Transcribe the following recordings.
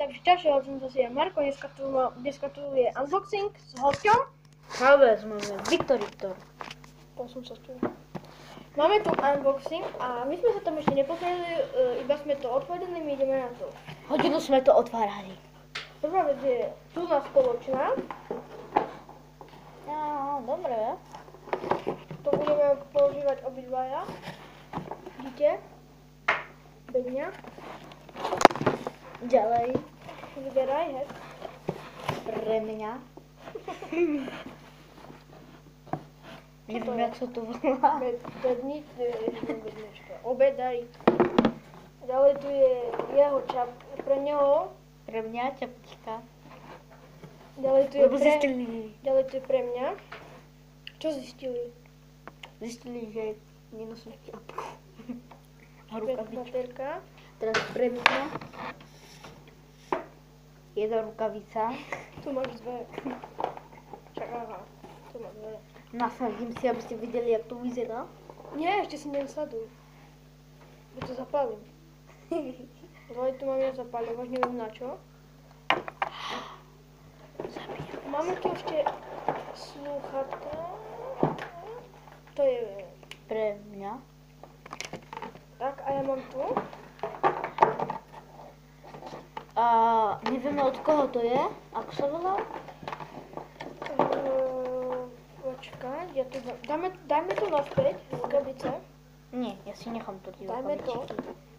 Takže čau, zase je Marko, dneska tu je unboxing s hosťom. Práve máme Viktor. To som sa čul. Máme tu unboxing a my sme sa tam ešte nepozreli, iba sme to otvorili, my ideme na to. Hodinu sme to otvárali. Prvá vec je tu na spoločná. Dobre. To budeme používať obidvaja. Vidíte? Bedňa. Ďalej. Vyberaj, hej. Pre mňa. Neviem, jak sa to volá. Bednička. Obedaj. Ďalej tu je jeho pre neho. Pre mňa čapička. Ďalej tu je pre mňa. Čo zistili? Zistili, že nenosím čapku. A rukavičku. Baterka. Teraz pre mňa. Jedna rukavica. Tu máš dve. Čakáva. Tu máš dve. Nasadím si, aby ste videli, jak to vyzerá. Nie, ešte si nenasaduj. Ja to zapálim. Ďalej tu mám ja zapáľovač, neviem na čo. Máme tu ešte slúchatka. To je Pre mňa. tak a ja mám tu. A nevieme, od koho to je. Ako sa volá? Počkaj, ja to dajme to naspäť, rukavice. Nie, ja si nechám to. Dajme to.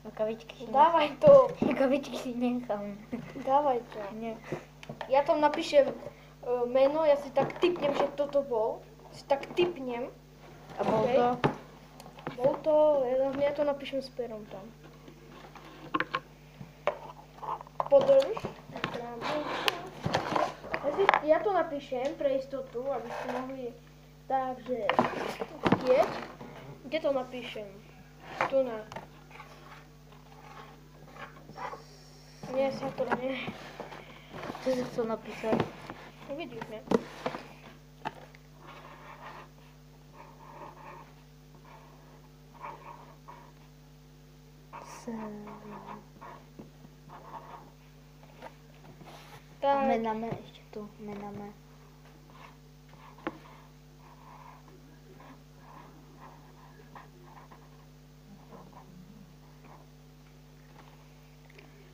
Rukavičky si Dávaj to. Rukavičky si nechám. Dávaj to. Nie. Ja tam napíšem meno, ja si tak tipnem, že kto to bol. Si tak tipnem. A bol Okay. to? Bol to, ja to napíšem s perom tam. Podrž. Ja to napíšem pre istotu, aby ste mohli. Takže, kde to napíšem? Tu na. Nie, sa to nie. Čo si chcel napísať? Uvidíme. Tak. Mename, ešte tu, mename.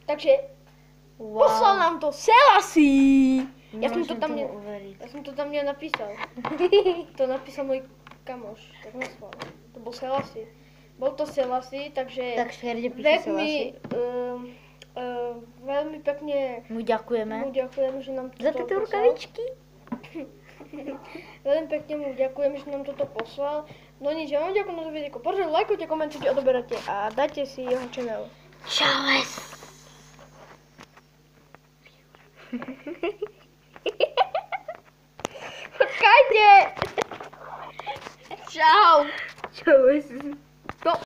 Takže, poslal nám to Selassie. Ja som to tam nenapísal. To napísal môj kamoš, tak naspal. To bol Selassie. Bol to Selassie, takže veľmi pekne mu ďakujeme. Že nám toto za tieto rukavičky. Veľmi pekne mu ďakujem, že nám toto poslal. No nič, ja vám ďakujem za videjko. Poďte, lajkujte, komentujte, odoberajte a dajte si jeho channel. Čau. Počkajte! Čau! Čau.